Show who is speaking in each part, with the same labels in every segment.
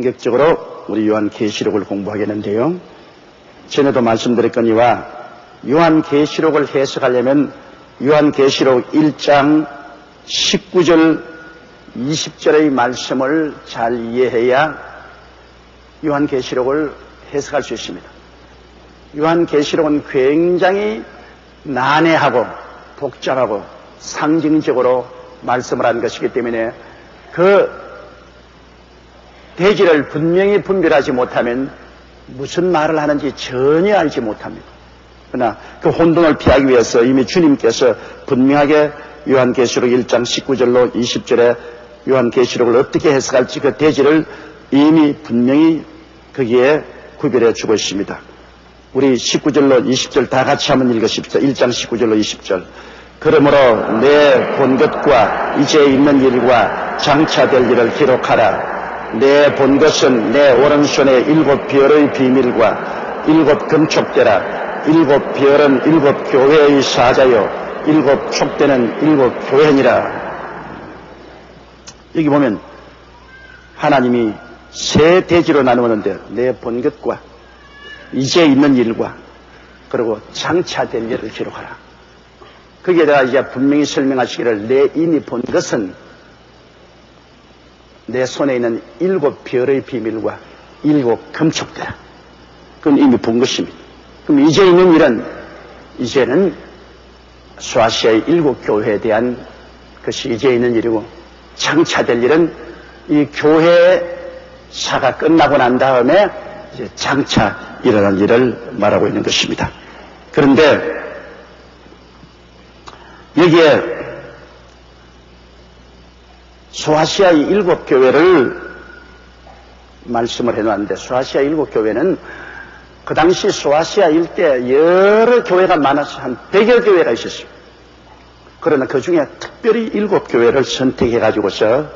Speaker 1: 본격적으로 우리 요한계시록을 공부하겠는데요. 전에도 말씀드렸거니와 요한계시록을 해석하려면 요한계시록 1장 19절 20절의 말씀을 잘 이해해야 요한계시록을 해석할 수 있습니다. 요한계시록은 굉장히 난해하고 복잡하고 상징적으로 말씀을 한 것이기 때문에 그 대지를 분명히 분별하지 못하면 무슨 말을 하는지 전혀 알지 못합니다. 그러나 그 혼돈을 피하기 위해서 이미 주님께서 분명하게 요한계시록 1장 19절로 20절에 요한계시록을 어떻게 해석할지 그 대지를 이미 분명히 거기에 구별해 주고 있습니다. 우리 19절로 20절 다 같이 한번 읽으십시오. 1장 19절로 20절. 그러므로 내 본 것과 이제 있는 일과 장차될 일을 기록하라. 내 본 것은 내 오른손에 7 별의 비밀과 7 금촉대라. 7 별은 7 교회의 사자요 7 촉대는 7 교회니라. 여기 보면 하나님이 세 대지로 나누었는데 내 본 것과 이제 있는 일과 그리고 장차될 일을 기록하라. 거기에다가 이제 분명히 설명하시기를 내 이미 본 것은 내 손에 있는 7 별의 비밀과 7 금촉대라. 그건 이미 본 것입니다. 그럼 이제 있는 일은 이제는 소아시아의 7 교회에 대한 것이 이제 있는 일이고 장차될 일은 이 교회사가 끝나고 난 다음에 이제 장차 일어날 일을 말하고 있는 것입니다. 그런데 여기에 소아시아의 7 교회를 말씀을 해놨는데 소아시아 7 교회는 그 당시 소아시아 일대 여러 교회가 많아서 한 100여 교회가 있었어요. 그러나 그 중에 특별히 7 교회를 선택해가지고서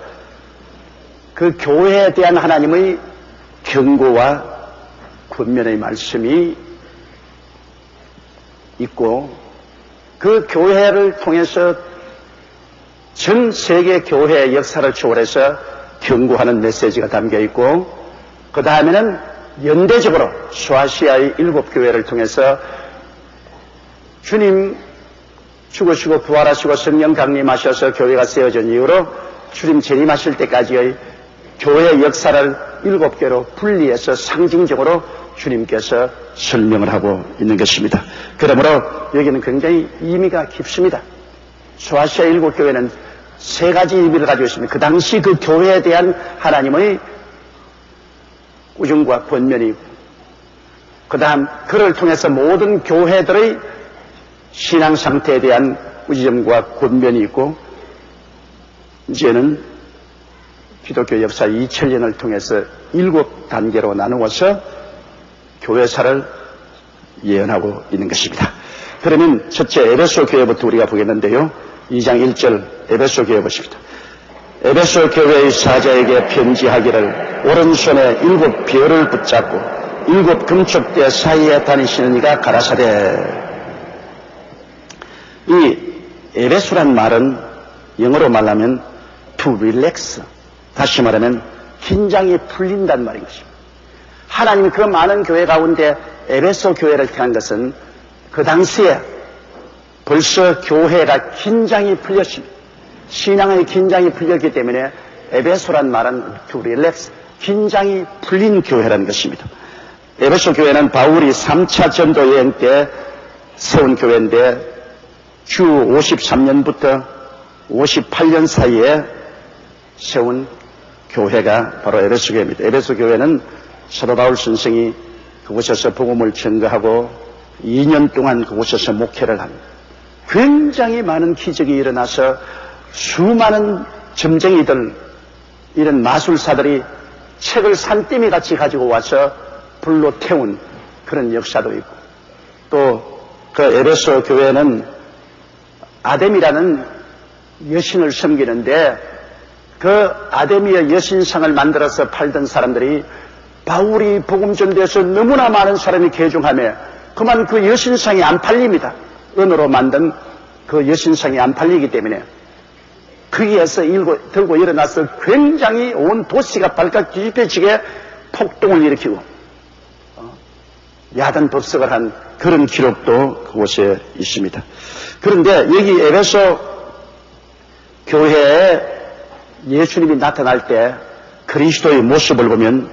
Speaker 1: 그 교회에 대한 하나님의 경고와 권면의 말씀이 있고 그 교회를 통해서 전 세계 교회의 역사를 초월해서 경고하는 메시지가 담겨 있고 그 다음에는 연대적으로 소아시아의 7 교회를 통해서 주님 죽으시고 부활하시고 성령 강림하셔서 교회가 세워진 이후로 주님 재림하실 때까지의 교회 역사를 7개로 분리해서 상징적으로 주님께서 설명을 하고 있는 것입니다. 그러므로 여기는 굉장히 의미가 깊습니다. 소아시아 7 교회는 3가지 의미를 가지고 있습니다. 그 당시 그 교회에 대한 하나님의 우정과 권면이 그 다음 그를 통해서 모든 교회들의 신앙 상태에 대한 우지점과 권면이 있고 이제는 기독교 역사 2000년을 통해서 7단계로 나누어서 교회사를 예언하고 있는 것입니다. 그러면 첫째 에베소 교회부터 우리가 보겠는데요. 2장 1절 에베소 교회 보십니다. 에베소 교회의 사자에게 편지하기를 오른손에 7 별을 붙잡고 7 금촉대 사이에 다니시는 이가 가라사대. 이 에베소란 말은 영어로 말하면 to relax, 다시 말하면 긴장이 풀린다는 말인 것입니다. 하나님이 그 많은 교회 가운데 에베소 교회를 택한 것은 그 당시에 벌써 교회가 긴장이 풀렸습니다. 신앙의 긴장이 풀렸기 때문에 에베소란 말은 to relax, 긴장이 풀린 교회라는 것입니다. 에베소 교회는 바울이 3차 전도 여행 때 세운 교회인데 주 53년부터 58년 사이에 세운 교회가 바로 에베소 교회입니다. 에베소 교회는 사도 바울 선생이 그곳에서 복음을 전거하고 2년 동안 그곳에서 목회를 합니다. 굉장히 많은 기적이 일어나서 수많은 점쟁이들, 이런 마술사들이 책을 산더미 같이 가지고 와서 불로 태운 그런 역사도 있고 또 그 에베소 교회는 아데미라는 여신을 섬기는데 그 아데미의 여신상을 만들어서 팔던 사람들이 바울이 복음 전도해서 너무나 많은 사람이 개종하며 그만 그 여신상이 안 팔립니다. 은으로 만든 그 여신상이 안 팔리기 때문에 거기에서 들고 일어나서 굉장히 온 도시가 발칵 뒤집혀지게 폭동을 일으키고 야단 법석을 한 그런 기록도 그곳에 있습니다. 그런데 여기 에베소 교회에 예수님이 나타날 때 그리스도의 모습을 보면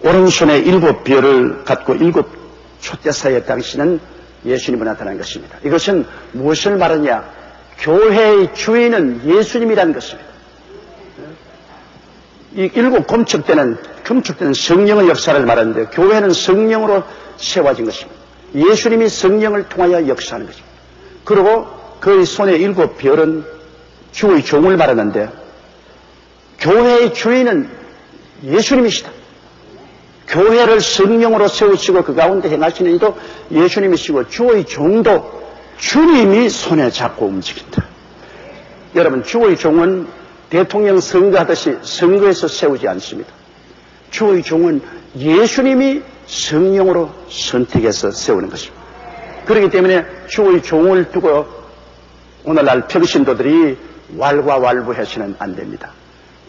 Speaker 1: 오른손에 7별을 갖고 7 촛대사의 당시는 예수님이 나타난 것입니다. 이것은 무엇을 말하냐? 교회의 주인은 예수님이라는 것입니다. 이 7 금축대는 성령의 역사를 말하는데 교회는 성령으로 세워진 것입니다. 예수님이 성령을 통하여 역사하는 것입니다. 그리고 그의 손에 7별은 주의 종을 말하는데 교회의 주인은 예수님이시다. 교회를 성령으로 세우시고 그 가운데 행하시는 이도 예수님이시고 주의 종도 주님이 손에 잡고 움직인다. 여러분, 주의 종은 대통령 선거하듯이 선거에서 세우지 않습니다. 주의 종은 예수님이 성령으로 선택해서 세우는 것입니다. 그렇기 때문에 주의 종을 두고 오늘날 평신도들이 왈가왈부해서는 안 됩니다.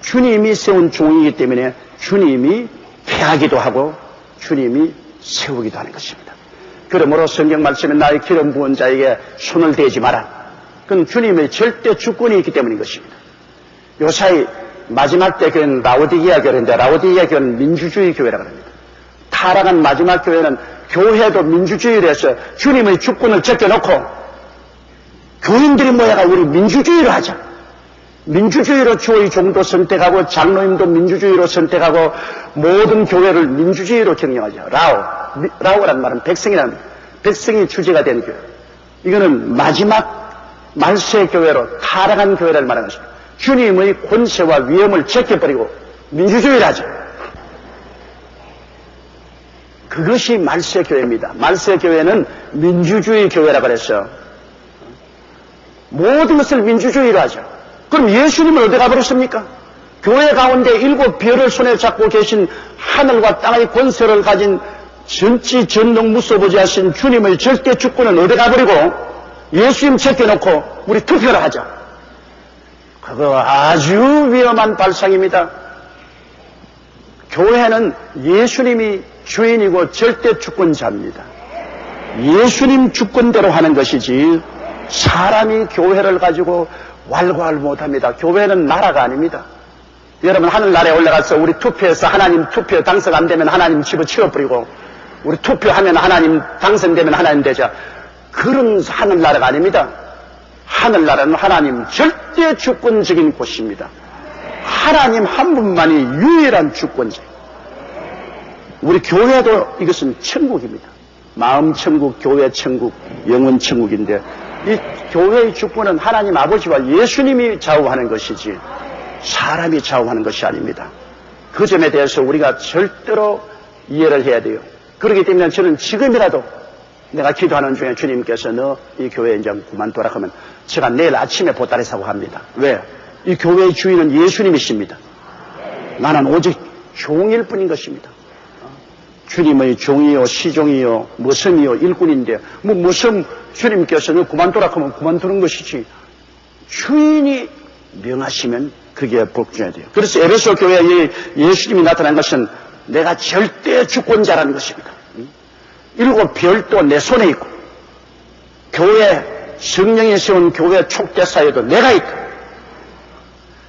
Speaker 1: 주님이 세운 종이기 때문에 주님이 폐하기도 하고 주님이 세우기도 하는 것입니다. 그러므로 성경 말씀에 나의 기름 부은 자에게 손을 대지 마라. 그건 주님의 절대 주권이 있기 때문인 것입니다. 요사이 마지막 때 교회는 라오디게아 교회인데 라오디게아 교회는 민주주의 교회라고 합니다. 타락한 마지막 교회는 교회도 민주주의를 해서 주님의 주권을 제껴놓고 교인들이 모여가 우리 민주주의로 하자. 민주주의로 주의 종도 선택하고 장로님도 민주주의로 선택하고 모든 교회를 민주주의로 경영하죠. 라오라는 말은 백성이라는 거예요. 백성이 주제가 된 교회. 이거는 마지막 말세 교회로 타락한 교회를 말하는 것입니다. 주님의 권세와 위엄을 제껴버리고 민주주의를 하죠. 그것이 말세 교회입니다. 말세 교회는 민주주의 교회라고 그랬어요. 모든 것을 민주주의로 하죠. 그럼 예수님은 어디 가버렸습니까? 교회 가운데 7별을 손에 잡고 계신 하늘과 땅의 권세를 가진 전지 전능 무소부지하신 주님의 절대 주권은 어디 가버리고 예수님 제껴놓고 우리 투표를 하자. 그거 아주 위험한 발상입니다. 교회는 예수님이 주인이고 절대 주권자입니다. 예수님 주권대로 하는 것이지 사람이 교회를 가지고 왈가왈 못합니다. 교회는 나라가 아닙니다. 여러분, 하늘나라에 올라가서 우리 투표해서 하나님 투표 당선 안 되면 하나님 집어치워버리고 우리 투표하면 하나님 당선되면 하나님 되자. 그런 하늘나라가 아닙니다. 하늘나라는 하나님 절대 주권적인 곳입니다. 하나님 한 분만이 유일한 주권자. 우리 교회도 이것은 천국입니다. 마음 천국, 교회 천국, 영혼 천국인데 이 교회의 주권은 하나님 아버지와 예수님이 좌우하는 것이지 사람이 좌우하는 것이 아닙니다. 그 점에 대해서 우리가 절대로 이해를 해야 돼요. 그렇기 때문에 저는 지금이라도 내가 기도하는 중에 주님께서 너 이 교회 이제 그만둬라 하면 제가 내일 아침에 보따리 사고 합니다. 왜? 이 교회의 주인은 예수님이십니다. 나는 오직 종일 뿐인 것입니다. 주님의 종이요, 시종이요, 머슴이요, 일꾼인데 머슴 주님께서 너 그만둬라 하면 그만두는 것이지 주인이 명하시면 그게 복종해야 돼요. 그래서 에베소 교회에 예수님이 나타난 것은 내가 절대 주권자라는 것입니다. 7별도 내 손에 있고 교회 성령이 세운 교회 촉대사에도 내가 있다.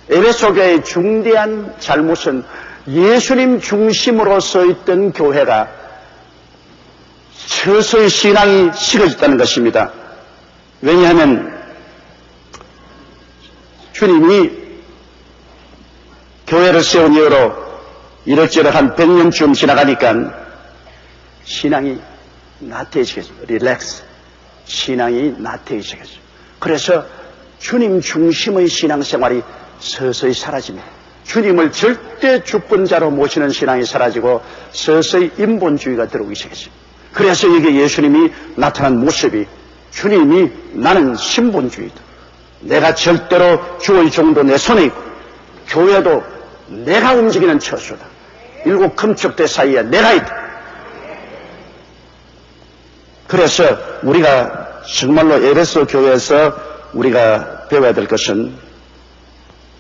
Speaker 1: 에베소 교회의 중대한 잘못은 예수님 중심으로서 있던 교회가 서서히 신앙이 식어졌다는 것입니다. 왜냐하면 주님이 교회를 세운 이후로 이럭저럭 한 100년쯤 지나가니까 신앙이 나태해지겠죠. 릴렉스. 신앙이 나태해지겠죠. 그래서 주님 중심의 신앙생활이 서서히 사라집니다. 주님을 절대 주권자로 모시는 신앙이 사라지고 서서히 인본주의가 들어오기 시작했습니다. 그래서 여기 예수님이 나타난 모습이 주님이 나는 신본주의다. 내가 절대로 주의 종도 내 손에 있고 교회도 내가 움직이는 처소다. 7 금축대 사이에 내가 있다. 그래서 우리가 정말로 에베소 교회에서 우리가 배워야 될 것은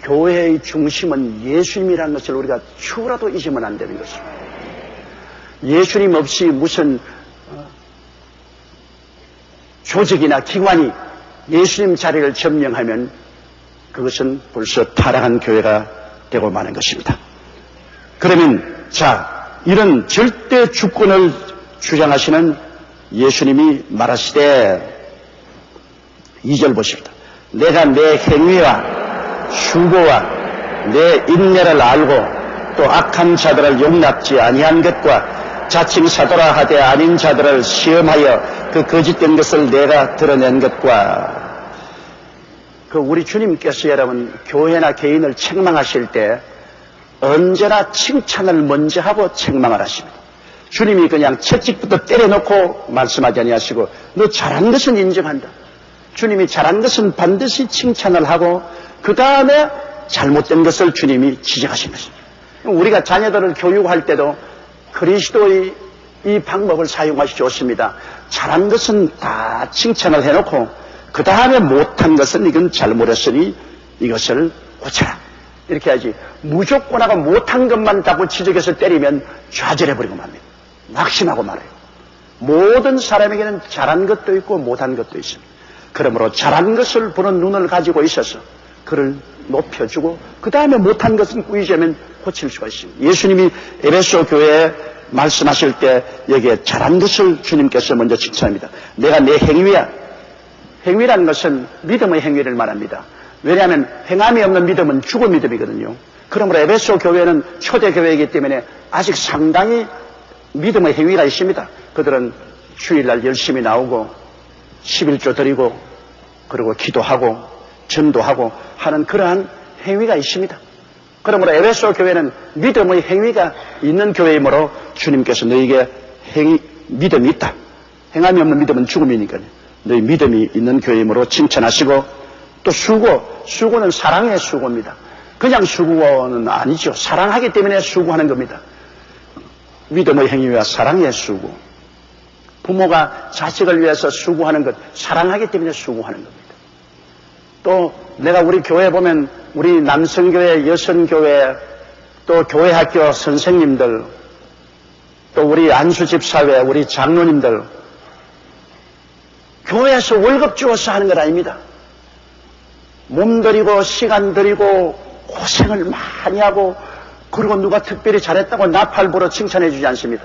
Speaker 1: 교회의 중심은 예수님이라는 것을 우리가 추라도 잊으면 안 되는 것입니다. 예수님 없이 무슨 조직이나 기관이 예수님 자리를 점령하면 그것은 벌써 타락한 교회가 되고 마는 것입니다. 그러면 이런 절대 주권을 주장하시는 예수님이 말하시되 2절 보십니다. 내가 내 행위와 수고와 내 인내를 알고 또 악한 자들을 용납지 아니한 것과 자칭 사도라 하되 아닌 자들을 시험하여 그 거짓된 것을 내가 드러낸 것과 우리 주님께서 여러분 교회나 개인을 책망하실 때 언제나 칭찬을 먼저 하고 책망을 하십니다. 주님이 그냥 채찍부터 때려놓고 말씀하지 아니하시고 너 잘한 것은 인정한다. 주님이 잘한 것은 반드시 칭찬을 하고 그 다음에 잘못된 것을 주님이 지적하십니다. 우리가 자녀들을 교육할 때도 그리스도의 이 방법을 사용하시 좋습니다. 잘한 것은 다 칭찬을 해놓고 그 다음에 못한 것은 이건 잘못했으니 이것을 고쳐라. 이렇게 하지. 무조건하고 못한 것만 자꾸 지적해서 때리면 좌절해버리고 맙니다. 낙심하고 말아요. 모든 사람에게는 잘한 것도 있고 못한 것도 있습니다. 그러므로 잘한 것을 보는 눈을 가지고 있어서 그를 높여주고 그 다음에 못한 것은 꾸이자면 고칠 수가 있습니다. 예수님이 에베소 교회에 말씀하실 때 여기에 잘한 것을 주님께서 먼저 칭찬합니다. 내가 내 행위야. 행위라는 것은 믿음의 행위를 말합니다. 왜냐하면 행함이 없는 믿음은 죽은 믿음이거든요. 그러므로 에베소 교회는 초대 교회이기 때문에 아직 상당히 믿음의 행위가 있습니다. 그들은 주일날 열심히 나오고 11조 드리고 그리고 기도하고 전도하고 하는 그러한 행위가 있습니다. 그러므로 에베소 교회는 믿음의 행위가 있는 교회이므로 주님께서 너에게 믿음이 있다. 행함이 없는 믿음은 죽음이니까요. 너희 믿음이 있는 교회이므로 칭찬하시고 또 수고는 사랑의 수고입니다. 그냥 수고는 아니죠. 사랑하기 때문에 수고하는 겁니다. 믿음의 행위와 사랑의 수고. 부모가 자식을 위해서 수고하는 것, 사랑하기 때문에 수고하는 겁니다. 또 내가 우리 교회 보면 우리 남성교회, 여성교회, 또 교회학교 선생님들, 또 우리 안수집사회, 우리 장로님들, 교회에서 월급 주어서 하는 건 아닙니다. 몸 들이고 시간 들이고 고생을 많이 하고 그리고 누가 특별히 잘했다고 나팔부러 칭찬해 주지 않습니다.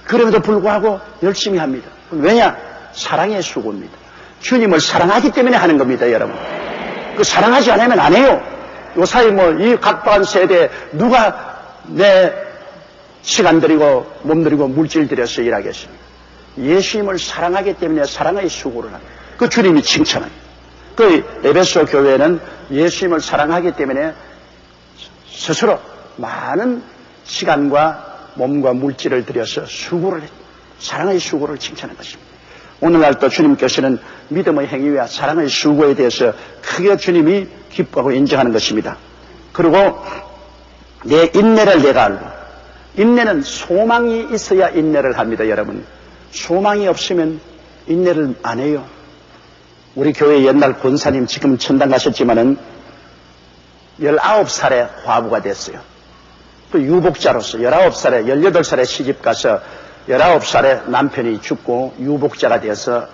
Speaker 1: 그럼에도 불구하고 열심히 합니다. 왜냐? 사랑의 수고입니다. 주님을 사랑하기 때문에 하는 겁니다, 여러분. 그 사랑하지 않으면 안 해요. 요사이 이 각박한 세대에 누가 내 시간 들이고 몸 들이고 물질 들여서 일하겠습니까? 예수님을 사랑하기 때문에 사랑의 수고를 합니다. 그 주님이 칭찬합니다. 그 에베소 교회는 예수님을 사랑하기 때문에 스스로 많은 시간과 몸과 물질을 들여서 수고를 했습니다. 사랑의 수고를 칭찬한 것입니다. 오늘날 또 주님께서는 믿음의 행위와 사랑의 수고에 대해서 크게 주님이 기뻐하고 인정하는 것입니다. 그리고 내 인내를 내가 알고, 인내는 소망이 있어야 인내를 합니다, 여러분. 소망이 없으면 인내를 안 해요. 우리 교회 옛날 권사님 지금 천당 가셨지만은 19살에 과부가 됐어요. 또 유복자로서 19살에 18살에 시집가서 19살에 남편이 죽고 유복자가 되어서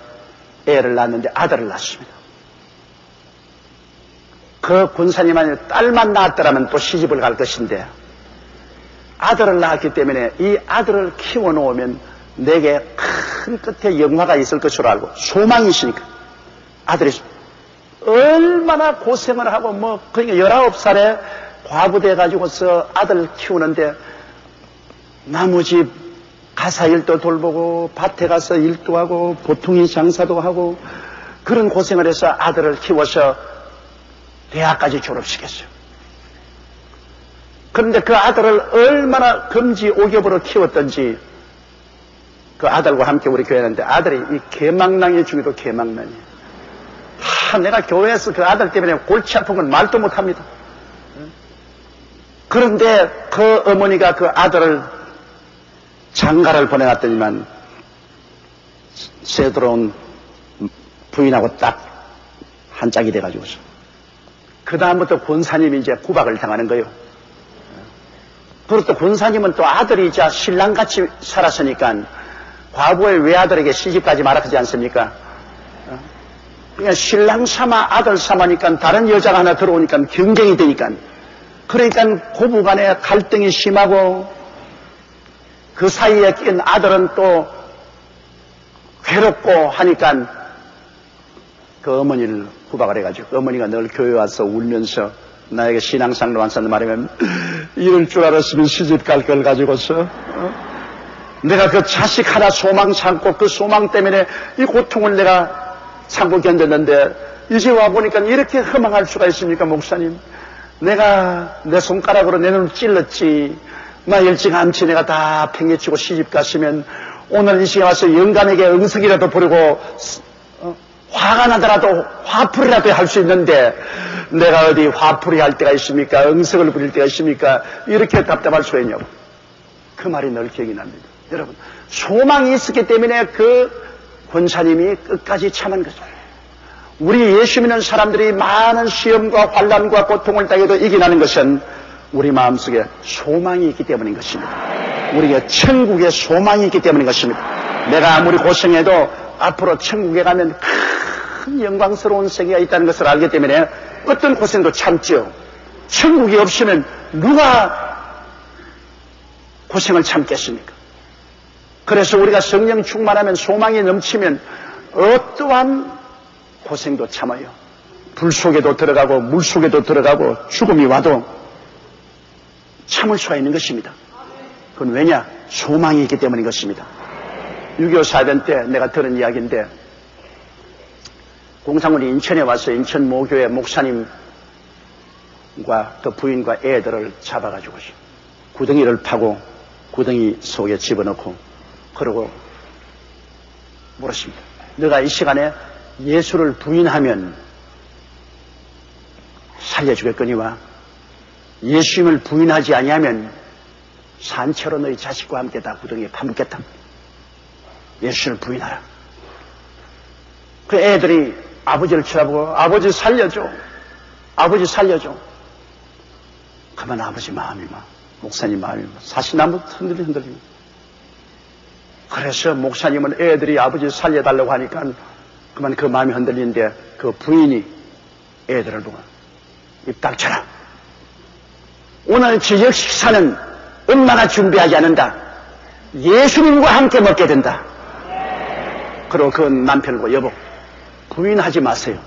Speaker 1: 애를 낳았는데 아들을 낳았습니다. 그 권사님한테 딸만 낳았더라면 또 시집을 갈 것인데 아들을 낳았기 때문에 이 아들을 키워놓으면 내게 큰 끝에 영화가 있을 것으로 알고 소망이 있으니까 아들이 얼마나 고생을 하고 그러니까 19살에 과부돼 가지고서 아들 키우는데 나머지 가사 일도 돌보고 밭에 가서 일도 하고 보통이 장사도 하고 그런 고생을 해서 아들을 키워서 대학까지 졸업시켰어요. 그런데 그 아들을 얼마나 금지 오겹으로 키웠던지 그 아들과 함께 우리 교회에 있는데 아들이 이 개망랑이 중에도 개망랑이에요. 내가 교회에서 그 아들 때문에 골치 아픈 건 말도 못합니다. 그런데 그 어머니가 그 아들을 장가를 보내놨더니만 새 들어온 부인하고 딱 한 짝이 돼가지고서 그 다음부터 권사님이 이제 구박을 당하는 거예요. 그리고 또 권사님은 또 아들이자 신랑같이 살았으니까 과부의 외아들에게 시집가지 마라 하지 않습니까? 그냥 신랑 삼아 아들 삼아니까 다른 여자가 하나 들어오니까 경쟁이 되니까, 그러니까 고부간에 갈등이 심하고 그 사이에 낀 아들은 또 괴롭고 하니까 그 어머니를 구박을 해가지고, 어머니가 늘 교회 와서 울면서 나에게 신앙상로 안 산다 말하면, 이럴 줄 알았으면 시집 갈 걸 가지고서 내가 그 자식 하나 소망 참고 그 소망 때문에 이 고통을 내가 참고 견뎠는데 이제 와보니까 이렇게 허망할 수가 있습니까? 목사님, 내가 내 손가락으로 내 눈을 찔렀지, 나 일찌감치 내가 다 팽개치고 시집 갔으면 오늘 이 시간에 와서 영감에게 응석이라도 부르고 화가 나더라도 화풀이라도 할 수 있는데 내가 어디 화풀이 할 때가 있습니까? 응석을 부릴 때가 있습니까? 이렇게 답답할 수가 있냐고. 그 말이 늘 기억이 납니다. 여러분, 소망이 있었기 때문에 그 권사님이 끝까지 참은 거죠. 우리 예수 믿는 사람들이 많은 시험과 환난과 고통을 당해도 이겨나는 것은 우리 마음속에 소망이 있기 때문인 것입니다. 우리에게 천국의 소망이 있기 때문인 것입니다. 내가 아무리 고생해도 앞으로 천국에 가면 큰 영광스러운 세계가 있다는 것을 알기 때문에 어떤 고생도 참지요. 천국이 없으면 누가 고생을 참겠습니까? 그래서 우리가 성령 충만하면, 소망이 넘치면 어떠한 고생도 참아요. 불 속에도 들어가고 물 속에도 들어가고 죽음이 와도 참을 수가 있는 것입니다. 그건 왜냐? 소망이 있기 때문인 것입니다. 6.25 사변 때 내가 들은 이야기인데, 공산군이 인천에 와서 인천 모교회 목사님과 그 부인과 애들을 잡아가지고 구덩이를 파고 구덩이 속에 집어넣고 그러고 물었습니다. 너가 이 시간에 예수를 부인하면 살려주겠거니와 예수님을 부인하지 아니하면 산채로 너희 자식과 함께 다 구덩이에 파묻겠다. 예수를 부인하라. 그 애들이 아버지를 쳐다보고 아버지 살려줘. 아버지 살려줘. 그만 아버지 마음이 막, 목사님 마음이 막 사시나무 흔들리고. 그래서 목사님은 애들이 아버지 살려달라고 하니까 그만 그 마음이 흔들리는데 그 부인이 애들을 보고 입 닥쳐라. 오늘 저녁 식사는 엄마가 준비하지 않는다. 예수님과 함께 먹게 된다. 그리고 그 남편을 보고 여보, 부인하지 마세요.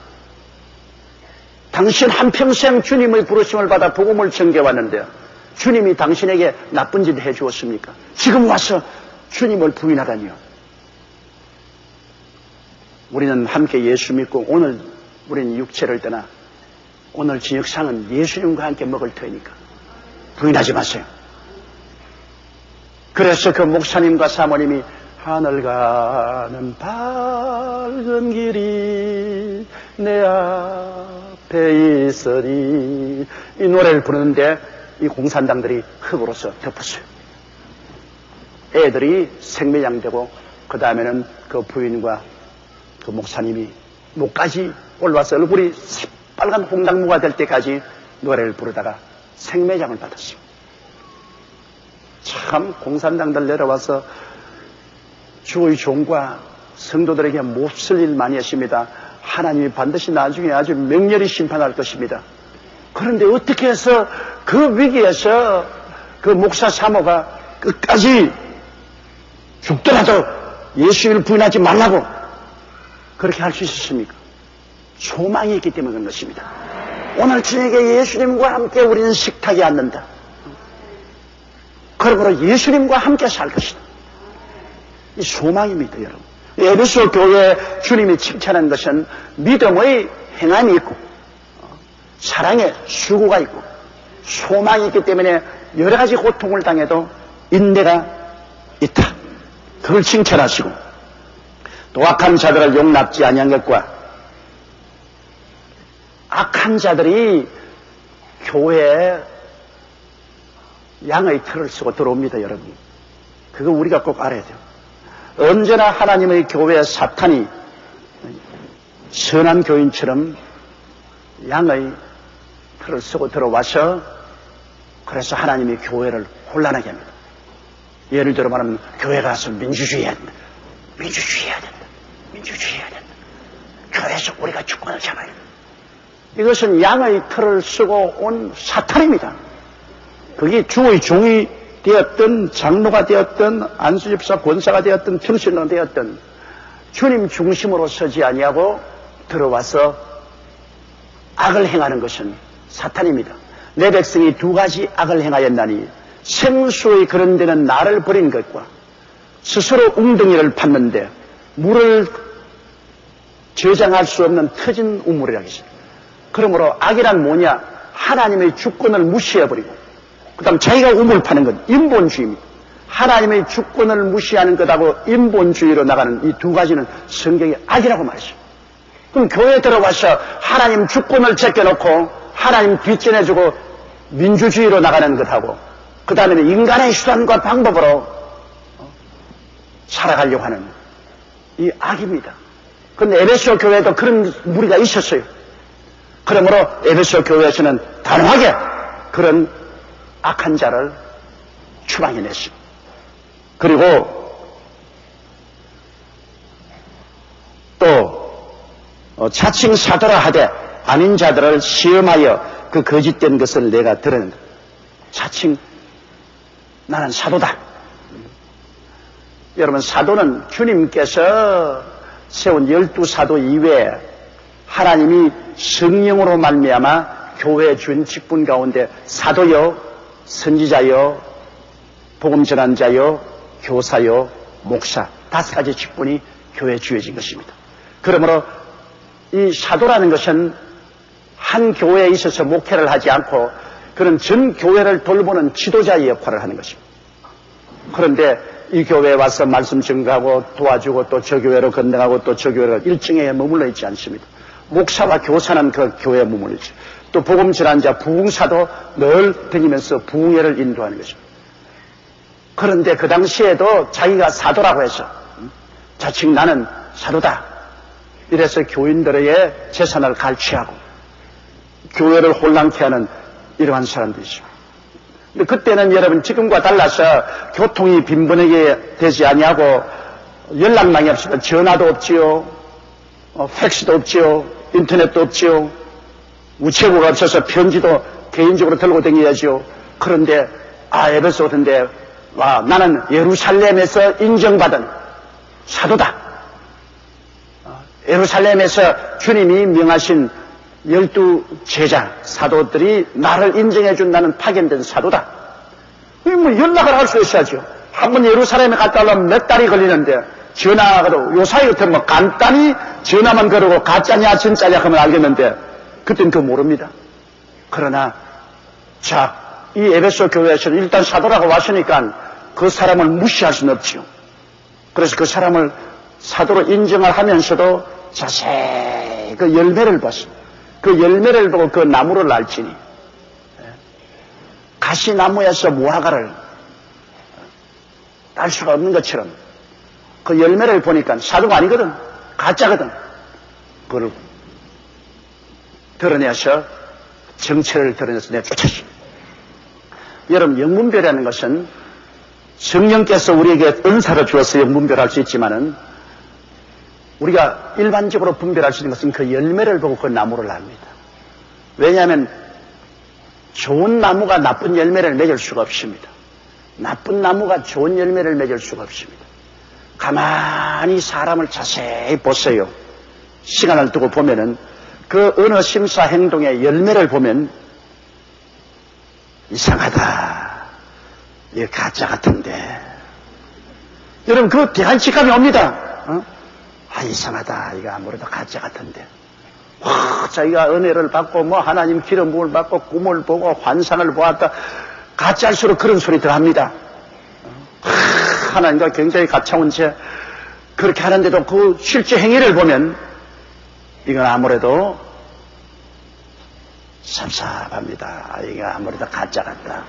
Speaker 1: 당신 한평생 주님의 부르심을 받아 복음을 전개해왔는데 주님이 당신에게 나쁜 짓 해주었습니까? 지금 와서 주님을 부인하다니요. 우리는 함께 예수 믿고 오늘 우리는 육체를 떠나 오늘 저녁상은 예수님과 함께 먹을 터이니까 부인하지 마세요. 그래서 그 목사님과 사모님이 하늘 가는 밝은 길이 내 앞에 있으니 이 노래를 부르는데 이 공산당들이 흙으로서 덮었어요. 애들이 생매장 되고 그 다음에는 그 부인과 그 목사님이 목까지 올라와서 얼굴이 새빨간 홍당무가 될 때까지 노래를 부르다가 생매장을 받았어요. 참 공산당들 내려와서 주의 종과 성도들에게 몹쓸 일 많이 했습니다. 하나님이 반드시 나중에 아주 맹렬히 심판할 것입니다. 그런데 어떻게 해서 그 위기에서 그 목사 사모가 끝까지 죽더라도 예수님을 부인하지 말라고 그렇게 할 수 있었습니까? 소망이 있기 때문에 그런 것입니다. 오늘 저녁에 예수님과 함께 우리는 식탁에 앉는다. 그러므로 예수님과 함께 살 것이다. 이 소망입니다, 여러분. 에베소 교회 주님이 칭찬한 것은 믿음의 행함이 있고 사랑의 수고가 있고 소망이 있기 때문에 여러 가지 고통을 당해도 인내가 있다. 그걸 칭찬하시고 또 악한 자들을 용납지 아니한 것과 악한 자들이 교회에 양의 털을 쓰고 들어옵니다, 여러분. 그거 우리가 꼭 알아야 돼요. 언제나 하나님의 교회에 사탄이 선한 교인처럼 양의 틀을 쓰고 들어와서 그래서 하나님이 교회를 혼란하게 합니다. 예를 들어 말하면 교회 가서 민주주의 해야 된다. 민주주의 해야 된다. 민주주의 해야 된다. 교회에서 우리가 주권을 잡아야 된다. 이것은 양의 틀을 쓰고 온 사탄입니다. 그게 주의 종이 되었든 장로가 되었든 안수집사 권사가 되었든 평신도가 되었든 주님 중심으로 서지 아니하고 들어와서 악을 행하는 것은 사탄입니다. 내 백성이 두 가지 악을 행하였나니 생수의 그런 데는 나를 버린 것과 스스로 웅덩이를 팠는데 물을 저장할 수 없는 터진 우물이라 했습니다. 그러므로 악이란 뭐냐? 하나님의 주권을 무시해버리고 그 다음 자기가 우물 파는 것, 인본주의입니다. 하나님의 주권을 무시하는 것하고 인본주의로 나가는 이 두 가지는 성경의 악이라고 말했어요. 그럼 교회에 들어와서 하나님 주권을 제껴놓고 하나님 뒷전해주고 민주주의로 나가는 것하고 그 다음에 인간의 수단과 방법으로 살아가려고 하는 이 악입니다. 그런데 에베소 교회에도 그런 무리가 있었어요. 그러므로 에베소 교회에서는 단호하게 그런 악한 자를 추방해냈습니다. 그리고 또 자칭 사도라 하되 아닌 자들을 시험하여 그 거짓된 것을 내가 드러낸다. 자칭 나는 사도다. 여러분, 사도는 주님께서 세운 12사도 이외에 하나님이 성령으로 말미암아 교회에 준 직분 가운데 사도요, 선지자요, 복음 전환자요, 교사요, 목사 5가지 직분이 교회에 주어진 것입니다. 그러므로 이 사도라는 것은 한 교회에 있어서 목회를 하지 않고 그런 전 교회를 돌보는 지도자의 역할을 하는 것입니다. 그런데 이 교회에 와서 말씀 증거하고 도와주고 또 저 교회로 건너가고 또 저 교회로 일정에 머물러 있지 않습니다. 목사와 교사는 그 교회에 머물러 있죠. 또 복음 전환자, 부흥사도 늘 다니면서 부흥회를 인도하는 것입니다. 그런데 그 당시에도 자기가 사도라고 해서 자칭 나는 사도다. 이래서 교인들의 재산을 갈취하고 교회를 혼란케 하는 이러한 사람들이죠. 근데 그때는 여러분 지금과 달라서 교통이 빈번하게 되지 아니하고 연락망이 없으면 전화도 없지요, 팩스도 없지요, 인터넷도 없지요, 우체국가 없어서 편지도 개인적으로 들고 다녀야죠. 그런데 에베소 같은데 나는 예루살렘에서 인정받은 사도다. 예루살렘에서 주님이 명하신 12 제자 사도들이 나를 인정해 준다는 파견된 사도다. 뭐 연락을 할 수 있어야죠. 한번 예루살렘에 갔다 오려면 몇 달이 걸리는데 전화가도 요 사이 같으면 뭐 간단히 전화만 걸고 가짜냐 진짜냐 하면 알겠는데 그땐 그거 모릅니다. 그러나 이 에베소 교회에서는 일단 사도라고 왔으니까 그 사람을 무시할 수는 없지요. 그래서 그 사람을 사도로 인정을 하면서도 자세히 그 열매를 봤습니다. 그 열매를 보고 그 나무를 알지니 가시나무에서 무화과를 딸 수가 없는 것처럼 그 열매를 보니까 사도가 아니거든, 가짜거든. 그걸 드러내서 정체를 드러내서 내쫓았습니다. 여러분, 영분별이라는 것은 성령께서 우리에게 은사를 주어서 영분별할 수 있지만은 우리가 일반적으로 분별할 수 있는 것은 그 열매를 보고 그 나무를 압니다. 왜냐하면 좋은 나무가 나쁜 열매를 맺을 수가 없습니다. 나쁜 나무가 좋은 열매를 맺을 수가 없습니다. 가만히 사람을 자세히 보세요. 시간을 두고 보면은 그 어느 심사 행동의 열매를 보면 이상하다. 이게 가짜 같은데. 여러분, 그 대한직감이 옵니다. 이상하다. 이거 아무래도 가짜 같은데. 자기가 은혜를 받고 하나님 기름 부음을 받고 꿈을 보고 환상을 보았다. 가짜일수록 그런 소리 들어합니다. 하나님과 굉장히 가까운 채 그렇게 하는데도 그 실제 행위를 보면 이건 아무래도 섭섭합니다. 이거 아무래도 가짜 같다.